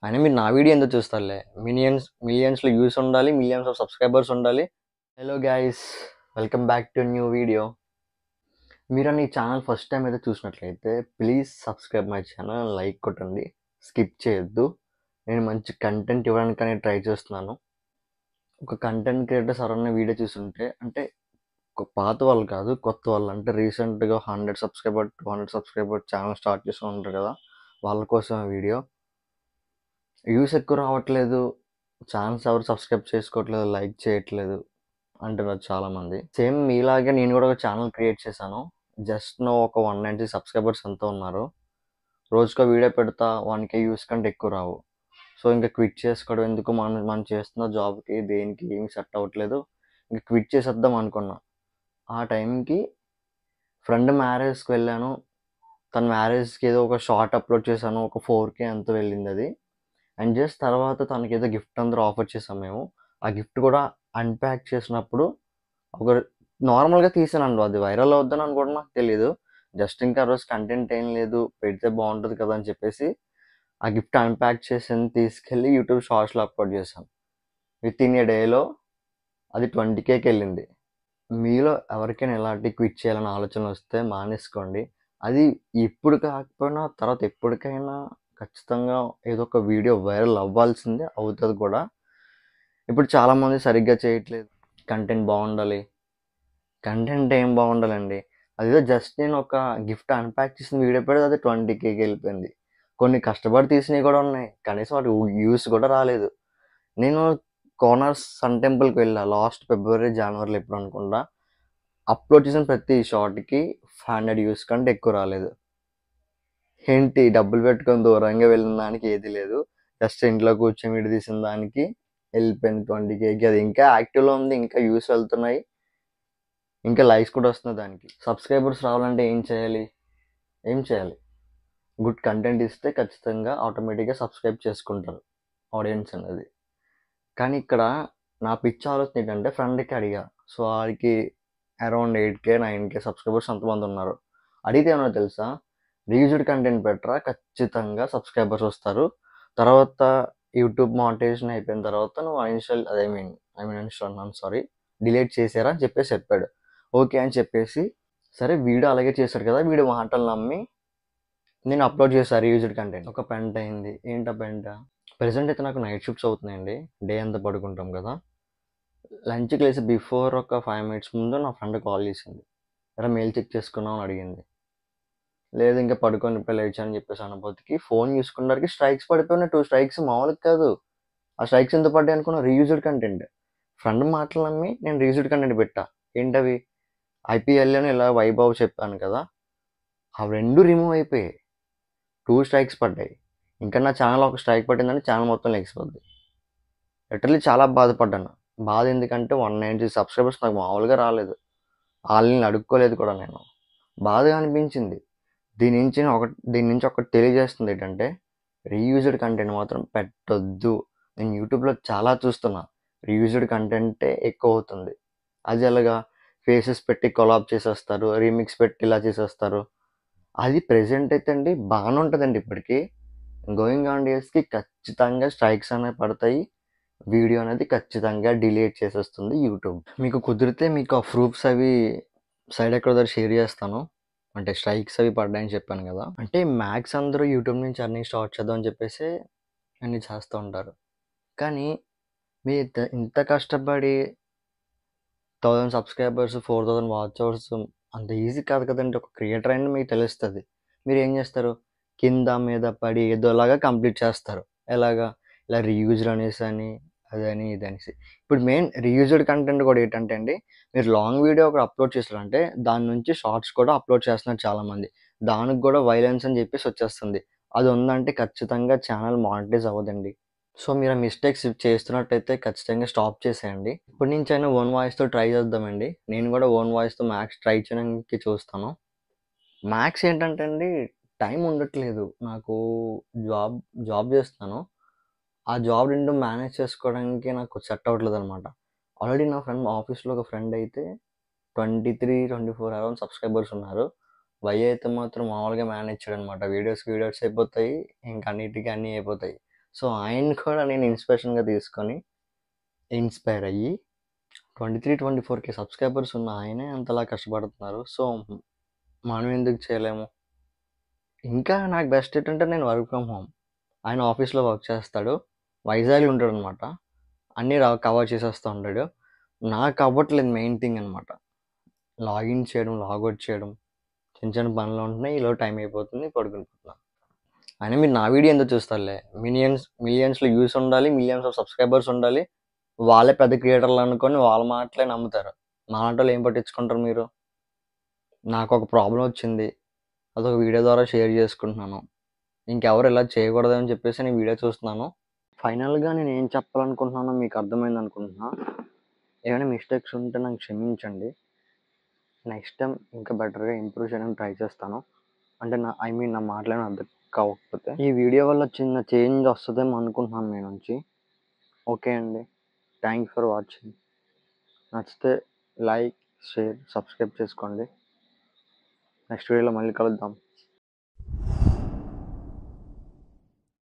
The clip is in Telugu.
అయినా మీరు నా వీడియో ఎందుకు చూస్తారులే. మిలియన్స్‌లో వ్యూస్ ఉండాలి. మిలియన్స్ ఆఫ్ సబ్‌స్క్రైబర్స్ ఉండాలి. Hello guys, welcome back to new video. మీరు ఈ ఛానల్ ఫస్ట్ టైం అయితే చూసినట్లయితే please subscribe my channel, like కొట్టండి, స్కిప్ చేయొద్దు. నేను మంచి కంటెంట్ ఇవ్వడానికని ట్రై చేస్తున్నాను. ఒక కంటెంట్ క్రియేటర్స్ ఎవరైనా వీడియో చూస్తుంటే అంటే పాత వాళ్ళు కాదు, కొత్త వాళ్ళు, అంటే రీసెంట్గా 100 సబ్స్క్రైబర్ 200 సబ్స్క్రైబర్ ఛానల్ స్టార్ట్ చేసి ఉంటారు కదా, వాళ్ళ కోసం వీడియో. వ్యూస్ ఎక్కువ రావట్లేదు, ఛానల్స్ ఎవరు సబ్స్క్రైబ్ చేసుకోవట్లేదు, లైక్ చేయట్లేదు అంటున్నారు చాలామంది. సేమ్ మీలాగే నేను కూడా ఒక ఛానల్ క్రియేట్ చేశాను. జస్ట్ ఒక 190 సబ్స్క్రైబర్స్ ఎంతో ఉన్నారు. రోజుకో వీడియో పెడతా, 1K వ్యూస్ కంటే ఎక్కువ రావు. సో ఇంకా క్విట్ చేసుకోవడం ఎందుకు, మనం చేస్తున్న జాబ్కి దేనికి ఏమి సెట్ అవ్వట్లేదు, ఇంకా క్విట్ చేసేద్దాం అనుకున్నా. ఆ టైంకి ఫ్రెండ్ మ్యారేజ్కి వెళ్ళాను. తన మ్యారేజ్కి ఏదో ఒక షార్ట్ అప్లోడ్ చేశాను, ఒక 4K ఎంత వెళ్ళింది అది. అండ్ జస్ట్ తర్వాత తనకి ఏదో గిఫ్ట్ అందరూ ఆఫర్ చేసాం మేము. ఆ గిఫ్ట్ కూడా అన్ప్యాక్ చేసినప్పుడు ఒక నార్మల్గా తీసానండి, అది వైరల్ అవుద్దని అనుకోవడం నాకు తెలియదు. జస్ట్ ఇంకా ఆ రోజు కంటెంట్ ఏం లేదు, పెడితే బాగుంటుంది కదా అని చెప్పేసి ఆ గిఫ్ట్ అన్ప్యాక్ చేసి తీసుకెళ్ళి యూట్యూబ్ షార్ట్స్లో అప్లోడ్ చేశాను. విత్ ఇన్ ఏ డేలో అది 20Kకి వెళ్ళింది. మీలో ఎవరికైనా ఇలాంటి క్విట్ చేయాలని ఆలోచన వస్తే మానేసుకోండి. అది ఇప్పుడు కాకపోయినా తర్వాత ఎప్పటికైనా ఖచ్చితంగా ఏదో ఒక వీడియో వైరల్ అవ్వాల్సిందే, అవుతుంది కూడా. ఇప్పుడు చాలామంది సరిగ్గా చేయట్లేదు. కంటెంట్ బాగుండాలి, కంటెంట్ ఏం బాగుండాలండి, అదేదో జస్ట్ నేను ఒక గిఫ్ట్ అన్ప్యాక్ చేసిన వీడియో పెడితే అది 20Kకి వెళ్ళిపోయింది. కొన్ని కష్టపడి తీసినవి కూడా ఉన్నాయి, కనీసం వాటి వ్యూస్ కూడా రాలేదు. నేను కోనార్క్ సన్ టెంపుల్కి వెళ్ళా లాస్ట్ ఫిబ్రవరి జనవరిలో ఎప్పుడు అనుకుంటా. అప్లోడ్ చేసిన ప్రతి షార్ట్కి 500 వ్యూస్ కంటే ఎక్కువ రాలేదు. ఏంటి, డబ్బులు పెట్టుకొని దూరంగా వెళ్ళిన దానికి ఏది లేదు, జస్ట్ ఇంట్లో కూర్చొని వీడియో తీసిన దానికి వెళ్ళిపోయింది 20Kకి. అది ఇంకా యాక్టివ్లో ఉంది, ఇంకా వ్యూస్ వెళ్తున్నాయి, ఇంకా లైక్స్ కూడా వస్తున్నాయి. దానికి సబ్స్క్రైబర్స్ రావాలంటే ఏం చేయాలి? గుడ్ కంటెంట్ ఇస్తే ఖచ్చితంగా ఆటోమేటిక్గా సబ్స్క్రైబ్ చేసుకుంటారు ఆడియన్స్ అనేది. కానీ ఇక్కడ నా పిచ్చి ఆలోచన ఏంటంటే, ఫ్రెండ్కి అడిగా. సో వాడికి అరౌండ్ 8K 9K సబ్స్క్రైబర్స్ అంతమంది ఉన్నారు. అడిగితే ఏమన్నా తెలుసా, రీయూజ్డ్ కంటెంట్ పెట్టరా, ఖచ్చితంగా సబ్స్క్రైబర్స్ వస్తారు. తర్వాత యూట్యూబ్ మానిటైజేషన్ అయిపోయిన తర్వాత నువ్వు డిలీట్ చేసారా అని చెప్పాడు. ఓకే అని చెప్పేసి, సరే వీడియో అలాగే చేశాడు కదా, వీడియో మాటలు నమ్మి నేను అప్లోడ్ చేశాను రీయూజ్డ్ కంటెంట్. ఒక పెంట అయింది. ఏంటా పెంట? ప్రెసెంట్ అయితే నాకు నైట్ షిఫ్ట్స్ అవుతున్నాయండి, డే అంతా పడుకుంటాం కదా. లంచ్కి లేసి బిఫోర్ ఒక 5 మినిట్స్ ముందు నా ఫ్రెండ్ కాల్ చేసింది. ఎలా మెయిల్ చెక్ చేసుకున్నావు అని అడిగింది. లేదు ఇంకా పడుకొని ఇప్పుడు లేచా అని చెప్పేసి అనుభూతికి ఫోన్ చూసుకున్నరికి స్ట్రైక్స్ పడిపోయినాయి. 2 స్ట్రైక్స్ మామూలుగా కాదు. ఆ స్ట్రైక్స్ ఎందుకు పడ్డాయి అనుకున్నా, రీయూజ్డ్ కంటెంట్. ఫ్రెండ్ మాటలు నమ్మి నేను రీయూజ్డ్ కంటెంట్ పెట్టా. ఏంటవి, IPL అని ఇలా వైభవ్ చెప్పాను కదా, అవి 2 రిమూవ్ అయిపోయాయి. 2 స్ట్రైక్స్ పడ్డాయి. ఇంకా నా ఛానల్ ఒక స్ట్రైక్ పట్టిందని ఛానల్ మొత్తం లేచిపోద్ది. లిటరలీ చాలా బాధపడ్డాను. బాధ ఎందుకంటే 190 సబ్స్క్రైబర్స్ నాకు మామూలుగా రాలేదు, వాళ్ళని అడుక్కోలేదు కూడా నేను. బాధగా అనిపించింది. దీని నుంచి ఒకటి తెలియజేస్తుంది ఏంటంటే, రీయూజ్డ్ కంటెంట్ మాత్రం పెట్టొద్దు. నేను యూట్యూబ్లో చాలా చూస్తున్నా, రీయూజ్డ్ కంటెంటే ఎక్కువ అవుతుంది. అది ఎలాగా, ఫేసెస్ పెట్టి కొలాబ్ చేసేస్తారు, రీమిక్స్ పెట్టి ఇలా చేసేస్తారు. అది ప్రెజెంట్ అయితే అండి బాగానే ఉంటుందండి. ఇప్పటికీ గోయింగ్ ఆన్ డేస్కి ఖచ్చితంగా స్ట్రైక్స్ అనేవి పడతాయి, వీడియో అనేది ఖచ్చితంగా డిలీట్ చేసేస్తుంది యూట్యూబ్. మీకు కుదిరితే మీకు ఆ ప్రూఫ్స్ అవి సైడ్ ఎక్కడ షేర్ చేస్తాను. అంటే స్ట్రైక్స్ అవి పడ్డాయని చెప్పాను కదా, అంటే మ్యాక్స్ అందరూ యూట్యూబ్ నుంచి అర్నింగ్ స్టార్ట్ చేద్దాం అని చెప్పేసి అన్నీ చేస్తూ ఉంటారు. కానీ మీ ఇంత కష్టపడి 1000 సబ్స్క్రైబర్స్ 4000 వాచ్ అవర్స్ అంత ఈజీ కాదు కదండి. ఒక క్రియేటర్ అయినా మీకు తెలుస్తుంది. మీరు ఏం చేస్తారు, కింద మీద పడి ఏదోలాగా కంప్లీట్ చేస్తారు. ఎలాగా, ఇలా రీయూజ్డ్ అనేసి అని అదని ఇదనేసి. ఇప్పుడు మెయిన్ రీయూజ్డ్ కంటెంట్ కూడా ఏంటంటే అండి, మీరు లాంగ్ వీడియో ఒకటి అప్లోడ్ చేస్తారంటే దాని నుంచి షార్ట్స్ కూడా అప్లోడ్ చేస్తున్నారు చాలామంది. దానికి కూడా వైలెన్స్ అని చెప్పేసి వచ్చేస్తుంది. అది ఉందంటే ఖచ్చితంగా ఛానల్ మానిటైజ్ అవ్వదండి. సో మీరు ఆ మిస్టేక్స్ చేస్తున్నట్టయితే ఖచ్చితంగా స్టాప్ చేసేయండి. ఇప్పటి నుంచి అయినా ఓన్ వాయిస్తో ట్రై చేద్దామండి. నేను కూడా ఓన్ వాయిస్తో మ్యాక్స్ ట్రై చేయడానికి చూస్తాను. మ్యాక్స్ ఏంటంటే అండి, టైం ఉండట్లేదు నాకు. జాబ్ చేస్తున్నాను. ఆ జాబ్ 2 మేనేజ్ చేసుకోవడానికి నాకు సెట్ అవ్వట్లేదు అనమాట. ఆల్రెడీ నా ఫ్రెండ్ ఆఫీస్లో ఒక ఫ్రెండ్ అయితే 23-24 అరౌండ్ సబ్స్క్రైబర్స్ ఉన్నారు. అయితే మాత్రం మామూలుగా మేనేజ్ చేయడనమాట. వీడియోస్ అయిపోతాయి, ఇంకా అన్నిటికీ అన్నీ అయిపోతాయి. సో ఆయన్ని కూడా నేను ఇన్స్పిరేషన్గా తీసుకొని ఇన్స్పైర్ అయ్యి 23-24K సబ్స్క్రైబర్స్ ఉన్న ఆయనే అంతలా కష్టపడుతున్నారు. సో మనం ఎందుకు చేయలేము? ఇంకా నాకు బెస్ట్ ఏంటంటే నేను వర్క్ ఫ్రమ్ హోమ్. ఆయన ఆఫీస్లో వర్క్ చేస్తాడు, వైజాగ్లో ఉంటాడు అనమాట. అన్నీ కవర్ చేసేస్తూ ఉంటాడు. నాకు అవ్వట్లేదు మెయిన్ థింగ్ అనమాట. లాగిన్ చేయడం, లాగౌట్ చేయడం, చిన్న చిన్న పనులు ఉంటున్నాయి. ఈలో టైం అయిపోతుంది, పడుకుంటున్నాను. అయినా మీరు నా వీడియో ఎందుకు చూస్తారులే? మిలియన్స్లో వ్యూస్ ఉండాలి, మిలియన్స్ ఆఫ్ సబ్స్క్రైబర్స్ ఉండాలి. వాళ్ళే పెద్ద క్రియేటర్లు అనుకొని వాళ్ళ మాటలే నమ్ముతారు. మా మాటలు ఏం పట్టించుకుంటారు మీరు? నాకు ఒక ప్రాబ్లం వచ్చింది, అదొక వీడియో ద్వారా షేర్ చేసుకుంటున్నాను. ఇంకెవరు ఇలా చేయకూడదని చెప్పేసి నేను వీడియో చూస్తున్నాను. ఫైనల్గా నేను ఏం చెప్పాలనుకుంటున్నానో మీకు అర్థమైంది అనుకుంటున్నా. ఏమైనా మిస్టేక్స్ ఉంటే నాకు క్షమించండి. నెక్స్ట్ టైం ఇంకా బెటర్గా ఇంప్రూవ్ చేయడానికి ట్రై చేస్తాను. అంటే నా మాటలేమైనా అర్థం కాకపోతే ఈ వీడియో వల్ల చిన్న చేంజ్ వస్తుందేమో అనుకుంటున్నాను మీ నుంచి. ఓకే అండి, థ్యాంక్స్ ఫర్ వాచింగ్. నచ్చితే లైక్, షేర్, సబ్స్క్రైబ్ చేసుకోండి. నెక్స్ట్ వీడియోలో మళ్ళీ కలుద్దాం.